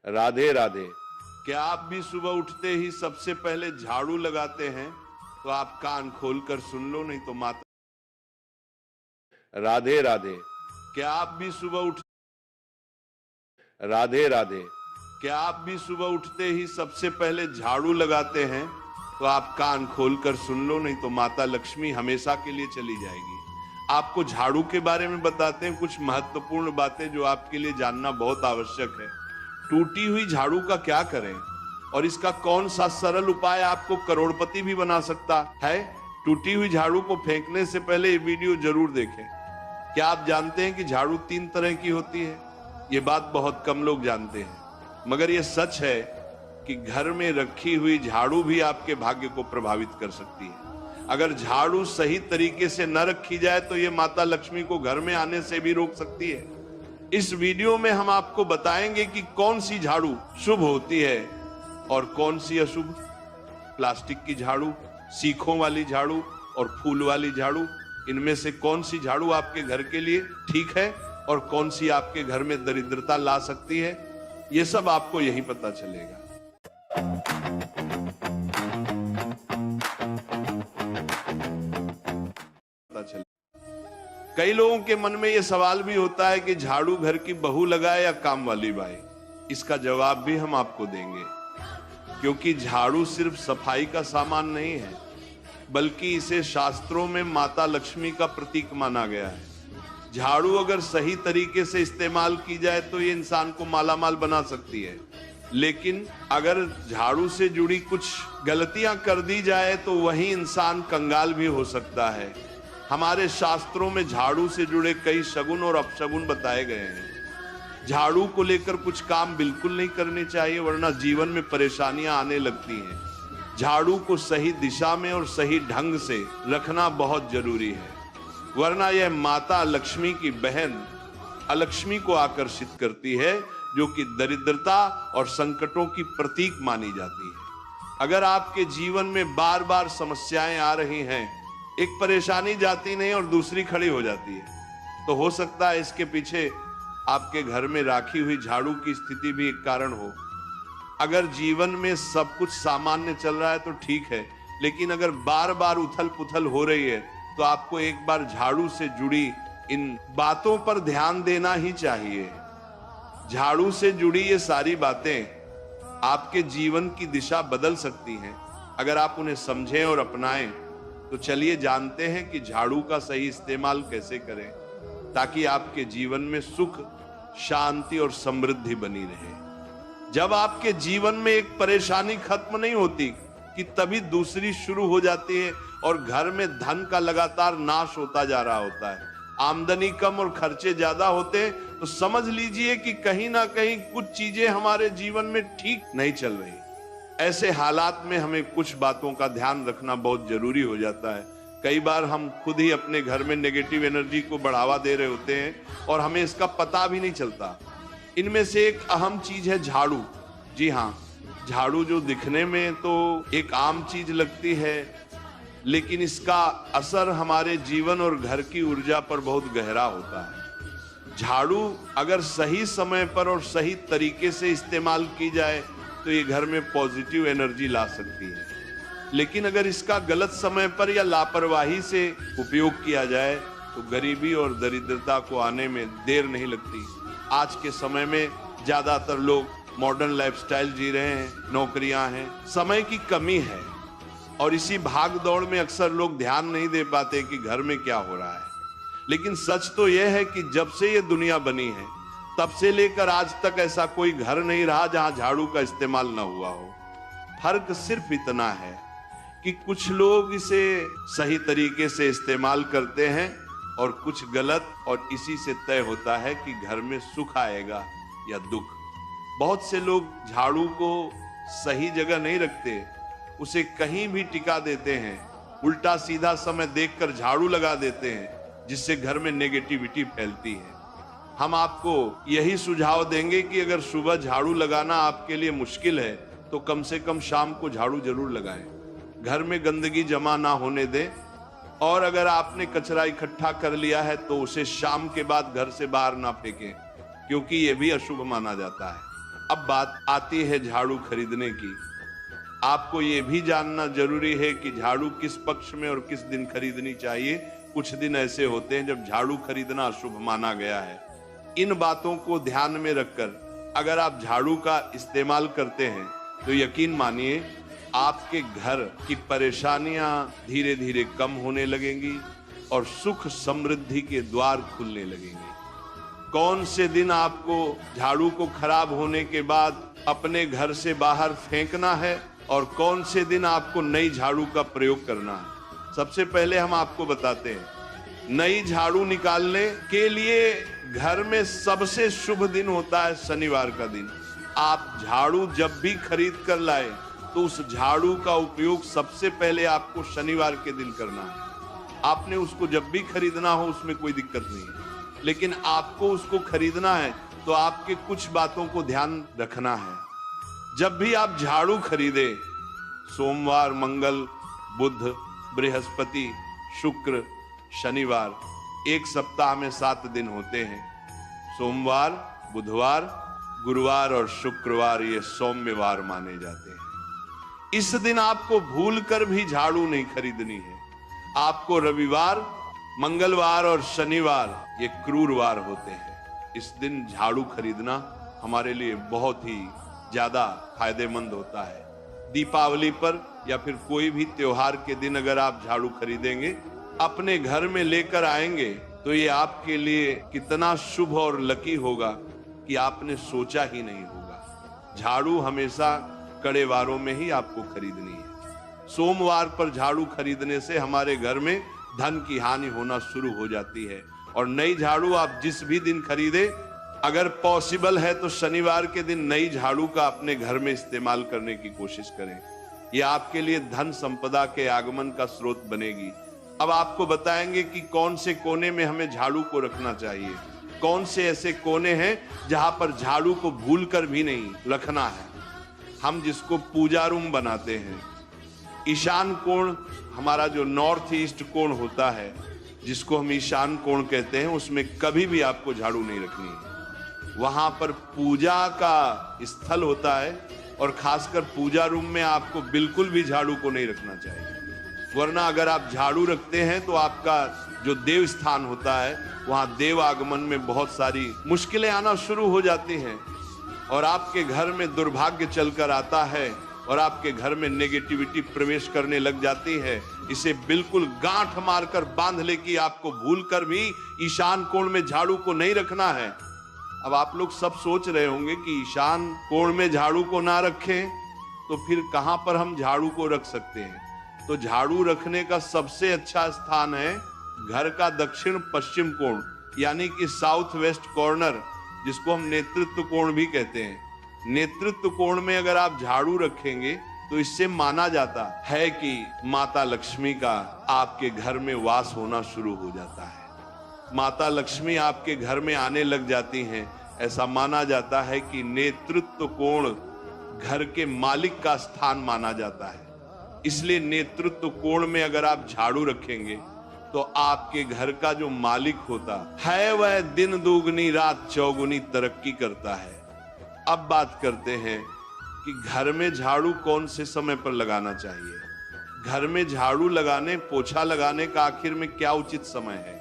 राधे राधे। क्या आप भी सुबह उठते ही सबसे पहले झाड़ू लगाते हैं? तो आप कान खोलकर सुन लो, नहीं तो माता। राधे राधे। क्या आप भी सुबह उठ राधे राधे। क्या आप भी सुबह उठते ही सबसे पहले झाड़ू लगाते हैं? तो आप कान खोलकर सुन लो, नहीं तो माता लक्ष्मी हमेशा के लिए चली जाएगी। आपको झाड़ू के बारे में बताते हैं कुछ महत्वपूर्ण बातें जो आपके लिए जानना बहुत आवश्यक है। टूटी हुई झाड़ू का क्या करें और इसका कौन सा सरल उपाय आपको करोड़पति भी बना सकता है? टूटी हुई झाड़ू को फेंकने से पहले ये वीडियो जरूर देखें। क्या आप जानते हैं कि झाड़ू 3 तरह की होती है? ये बात बहुत कम लोग जानते हैं, मगर ये सच है कि घर में रखी हुई झाड़ू भी आपके भाग्य को प्रभावित कर सकती है। अगर झाड़ू सही तरीके से न रखी जाए तो ये माता लक्ष्मी को घर में आने से भी रोक सकती है। इस वीडियो में हम आपको बताएंगे कि कौन सी झाड़ू शुभ होती है और कौन सी अशुभ। प्लास्टिक की झाड़ू, सीखों वाली झाड़ू और फूल वाली झाड़ू, इनमें से कौन सी झाड़ू आपके घर के लिए ठीक है और कौन सी आपके घर में दरिद्रता ला सकती है, ये सब आपको यही पता चलेगा। कई लोगों के मन में यह सवाल भी होता है कि झाड़ू घर की बहू लगाए या काम वाली बाई। इसका जवाब भी हम आपको देंगे, क्योंकि झाड़ू सिर्फ सफाई का सामान नहीं है, बल्कि इसे शास्त्रों में माता लक्ष्मी का प्रतीक माना गया है। झाड़ू अगर सही तरीके से इस्तेमाल की जाए तो ये इंसान को मालामाल बना सकती है, लेकिन अगर झाड़ू से जुड़ी कुछ गलतियां कर दी जाए तो वही इंसान कंगाल भी हो सकता है। हमारे शास्त्रों में झाड़ू से जुड़े कई शगुन और अपशगुन बताए गए हैं। झाड़ू को लेकर कुछ काम बिल्कुल नहीं करने चाहिए, वरना जीवन में परेशानियां आने लगती हैं। झाड़ू को सही दिशा में और सही ढंग से रखना बहुत जरूरी है, वरना यह माता लक्ष्मी की बहन अलक्ष्मी को आकर्षित करती है, जो कि दरिद्रता और संकटों की प्रतीक मानी जाती है। अगर आपके जीवन में बार बार समस्याएं आ रही हैं, एक परेशानी जाती नहीं और दूसरी खड़ी हो जाती है, तो हो सकता है इसके पीछे आपके घर में राखी हुई झाड़ू की स्थिति भी एक कारण हो। अगर जीवन में सब कुछ सामान्य चल रहा है तो ठीक है, लेकिन अगर बार बार उथल पुथल हो रही है तो आपको एक बार झाड़ू से जुड़ी इन बातों पर ध्यान देना ही चाहिए। झाड़ू से जुड़ी ये सारी बातें आपके जीवन की दिशा बदल सकती हैं अगर आप उन्हें समझें और अपनाएं। तो चलिए जानते हैं कि झाड़ू का सही इस्तेमाल कैसे करें, ताकि आपके जीवन में सुख, शांति और समृद्धि बनी रहे। जब आपके जीवन में एक परेशानी खत्म नहीं होती कि तभी दूसरी शुरू हो जाती है और घर में धन का लगातार नाश होता जा रहा होता है। आमदनी कम और खर्चे ज्यादा होते हैं, तो समझ लीजिए कि कहीं ना कहीं कुछ चीजें हमारे जीवन में ठीक नहीं चल रही। ऐसे हालात में हमें कुछ बातों का ध्यान रखना बहुत जरूरी हो जाता है। कई बार हम खुद ही अपने घर में नेगेटिव एनर्जी को बढ़ावा दे रहे होते हैं और हमें इसका पता भी नहीं चलता। इनमें से एक अहम चीज है झाड़ू। जी हाँ, झाड़ू जो दिखने में तो एक आम चीज लगती है, लेकिन इसका असर हमारे जीवन और घर की ऊर्जा पर बहुत गहरा होता है। झाड़ू अगर सही समय पर और सही तरीके से इस्तेमाल की जाए तो ये घर में पॉजिटिव एनर्जी ला सकती है, लेकिन अगर इसका गलत समय पर या लापरवाही से उपयोग किया जाए तो गरीबी और दरिद्रता को आने में देर नहीं लगती। आज के समय में ज्यादातर लोग मॉडर्न लाइफस्टाइल जी रहे हैं, नौकरियां हैं, समय की कमी है और इसी भाग दौड़ में अक्सर लोग ध्यान नहीं दे पाते कि घर में क्या हो रहा है। लेकिन सच तो यह है कि जब से ये दुनिया बनी है तब से लेकर आज तक ऐसा कोई घर नहीं रहा जहां झाड़ू का इस्तेमाल ना हुआ हो। फर्क सिर्फ इतना है कि कुछ लोग इसे सही तरीके से इस्तेमाल करते हैं और कुछ गलत, और इसी से तय होता है कि घर में सुख आएगा या दुख। बहुत से लोग झाड़ू को सही जगह नहीं रखते, उसे कहीं भी टिका देते हैं, उल्टा सीधा समय देखकर झाड़ू लगा देते हैं, जिससे घर में नेगेटिविटी फैलती है। हम आपको यही सुझाव देंगे कि अगर सुबह झाड़ू लगाना आपके लिए मुश्किल है तो कम से कम शाम को झाड़ू जरूर लगाएं। घर में गंदगी जमा ना होने दें, और अगर आपने कचरा इकट्ठा कर लिया है तो उसे शाम के बाद घर से बाहर ना फेंकें, क्योंकि यह भी अशुभ माना जाता है। अब बात आती है झाड़ू खरीदने की। आपको यह भी जानना जरूरी है कि झाड़ू किस पक्ष में और किस दिन खरीदनी चाहिए। कुछ दिन ऐसे होते हैं जब झाड़ू खरीदना अशुभ माना गया है। इन बातों को ध्यान में रखकर अगर आप झाड़ू का इस्तेमाल करते हैं तो यकीन मानिए आपके घर की परेशानियां धीरे धीरे कम होने लगेंगी और सुख समृद्धि के द्वार खुलने लगेंगे। कौन से दिन आपको झाड़ू को खराब होने के बाद अपने घर से बाहर फेंकना है और कौन से दिन आपको नई झाड़ू का प्रयोग करना है, सबसे पहले हम आपको बताते हैं। नई झाड़ू निकालने के लिए घर में सबसे शुभ दिन होता है शनिवार का दिन। आप झाड़ू जब भी खरीद कर लाए तो उस झाड़ू का उपयोग सबसे पहले आपको शनिवार के दिन करना है। आपने उसको जब भी खरीदना हो उसमें कोई दिक्कत नहीं है, लेकिन आपको उसको खरीदना है तो आपके कुछ बातों को ध्यान रखना है। जब भी आप झाड़ू खरीदे, सोमवार, मंगल, बुध, बृहस्पति, शुक्र, शनिवार, एक सप्ताह में 7 दिन होते हैं। सोमवार, बुधवार, गुरुवार और शुक्रवार ये सौम्यवार माने जाते हैं। इस दिन आपको भूलकर भी झाड़ू नहीं खरीदनी है। आपको रविवार, मंगलवार और शनिवार ये क्रूरवार होते हैं। इस दिन झाड़ू खरीदना हमारे लिए बहुत ही ज्यादा फायदेमंद होता है। दीपावली पर या फिर कोई भी त्योहार के दिन अगर आप झाड़ू खरीदेंगे, अपने घर में लेकर आएंगे तो ये आपके लिए कितना शुभ और लकी होगा कि आपने सोचा ही नहीं होगा। झाड़ू हमेशा कड़े वारों में ही आपको खरीदनी है। सोमवार पर झाड़ू खरीदने से हमारे घर में धन की हानि होना शुरू हो जाती है। और नई झाड़ू आप जिस भी दिन खरीदे, अगर पॉसिबल है तो शनिवार के दिन नई झाड़ू का अपने घर में इस्तेमाल करने की कोशिश करें। यह आपके लिए धन संपदा के आगमन का स्रोत बनेगी। अब आपको बताएंगे कि कौन से कोने में हमें झाड़ू को रखना चाहिए, कौन से ऐसे कोने हैं जहां पर झाड़ू को भूलकर भी नहीं रखना है। हम जिसको पूजा रूम बनाते हैं, ईशान कोण हमारा जो नॉर्थ ईस्ट कोण होता है, जिसको हम ईशान कोण कहते हैं, उसमें कभी भी आपको झाड़ू नहीं रखनी है। वहां पर पूजा का स्थल होता है और खासकर पूजा रूम में आपको बिल्कुल भी झाड़ू को नहीं रखना चाहिए। वरना अगर आप झाड़ू रखते हैं तो आपका जो देव स्थान होता है वहां देव आगमन में बहुत सारी मुश्किलें आना शुरू हो जाती हैं और आपके घर में दुर्भाग्य चलकर आता है और आपके घर में नेगेटिविटी प्रवेश करने लग जाती है। इसे बिल्कुल गांठ मारकर बांध ले कि आपको भूलकर भी ईशान कोण में झाड़ू को नहीं रखना है। अब आप लोग सब सोच रहे होंगे कि ईशान कोण में झाड़ू को ना रखें तो फिर कहां पर हम झाड़ू को रख सकते हैं। तो झाड़ू रखने का सबसे अच्छा स्थान है घर का दक्षिण पश्चिम कोण, यानी कि साउथ वेस्ट कॉर्नर, जिसको हम नेतृत्व कोण भी कहते हैं। नेतृत्व कोण में अगर आप झाड़ू रखेंगे तो इससे माना जाता है कि माता लक्ष्मी का आपके घर में वास होना शुरू हो जाता है। माता लक्ष्मी आपके घर में आने लग जाती हैं। ऐसा माना जाता है कि नेतृत्व कोण घर के मालिक का स्थान माना जाता है। इसलिए नेतृत्व कोण में अगर आप झाड़ू रखेंगे तो आपके घर का जो मालिक होता है वह दिन दुगनी रात चौगुनी तरक्की करता है। अब बात करते हैं कि घर में झाड़ू कौन से समय पर लगाना चाहिए। घर में झाड़ू लगाने, पोछा लगाने का आखिर में क्या उचित समय है।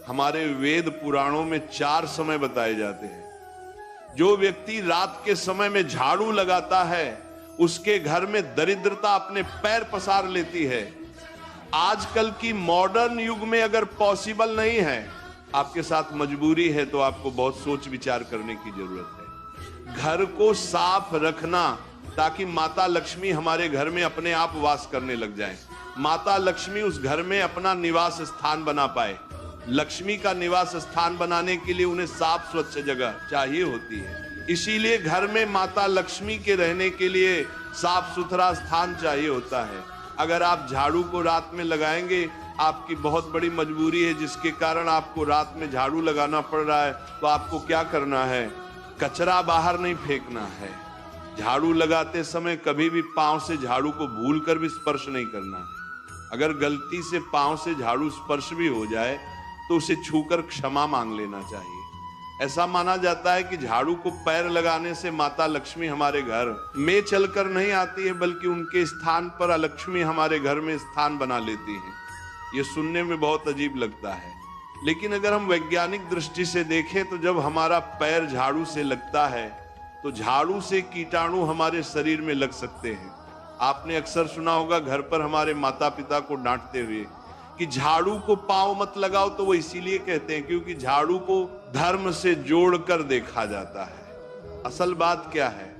हमारे वेद पुराणों में 4 समय बताए जाते हैं। जो व्यक्ति रात के समय में झाड़ू लगाता है उसके घर में दरिद्रता अपने पैर पसार लेती है। आजकल की मॉडर्न युग में अगर पॉसिबल नहीं है, आपके साथ मजबूरी है, तो आपको बहुत सोच विचार करने की जरूरत है। घर को साफ रखना ताकि माता लक्ष्मी हमारे घर में अपने आप वास करने लग जाएं। माता लक्ष्मी उस घर में अपना निवास स्थान बना पाए। लक्ष्मी का निवास स्थान बनाने के लिए उन्हें साफ स्वच्छ जगह चाहिए होती है। इसीलिए घर में माता लक्ष्मी के रहने के लिए साफ सुथरा स्थान चाहिए होता है। अगर आप झाड़ू को रात में लगाएंगे, आपकी बहुत बड़ी मजबूरी है जिसके कारण आपको रात में झाड़ू लगाना पड़ रहा है, तो आपको क्या करना है, कचरा बाहर नहीं फेंकना है। झाड़ू लगाते समय कभी भी पांव से झाड़ू को भूलकर भी स्पर्श नहीं करना है। अगर गलती से पांव से झाड़ू स्पर्श भी हो जाए तो उसे छूकर क्षमा मांग लेना चाहिए। ऐसा माना जाता है कि झाड़ू को पैर लगाने से माता लक्ष्मी हमारे घर में चलकर नहीं आती है, बल्कि उनके स्थान पर अलक्ष्मी हमारे घर में स्थान बना लेती है। ये सुनने में बहुत अजीब लगता है, लेकिन अगर हम वैज्ञानिक दृष्टि से देखें तो जब हमारा पैर झाड़ू से लगता है तो झाड़ू से कीटाणु हमारे शरीर में लग सकते हैं। आपने अक्सर सुना होगा घर पर हमारे माता पिता को डांटते हुए कि झाड़ू को पांव मत लगाओ, तो वो इसीलिए कहते हैं क्योंकि झाड़ू को धर्म से जोड़कर देखा जाता है। असल बात क्या है,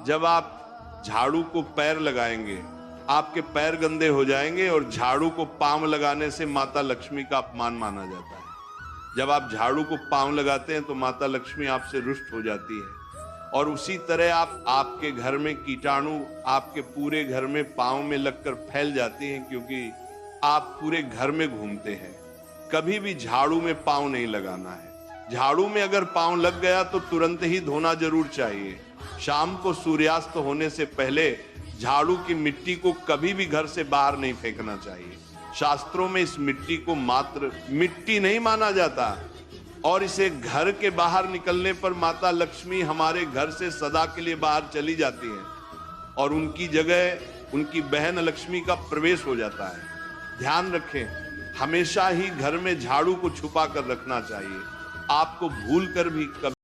जब आप झाड़ू को पैर लगाएंगे आपके पैर गंदे हो जाएंगे, और झाड़ू को पांव लगाने से माता लक्ष्मी का अपमान माना जाता है। जब आप झाड़ू को पांव लगाते हैं तो माता लक्ष्मी आपसे रुष्ट हो जाती है, और उसी तरह आपके घर में कीटाणु आपके पूरे घर में पांव में लगकर फैल जाते हैं, क्योंकि आप पूरे घर में घूमते हैं। कभी भी झाड़ू में पांव नहीं लगाना है। झाड़ू में अगर पांव लग गया तो तुरंत ही धोना जरूर चाहिए। शाम को सूर्यास्त होने से पहले झाड़ू की मिट्टी को कभी भी घर से बाहर नहीं फेंकना चाहिए। शास्त्रों में इस मिट्टी को मात्र मिट्टी नहीं माना जाता, और इसे घर के बाहर निकलने पर माता लक्ष्मी हमारे घर से सदा के लिए बाहर चली जाती हैं, और उनकी जगह उनकी बहन लक्ष्मी का प्रवेश हो जाता है। ध्यान रखें, हमेशा ही घर में झाड़ू को छुपा कर रखना चाहिए। आपको भूल कर भी कभी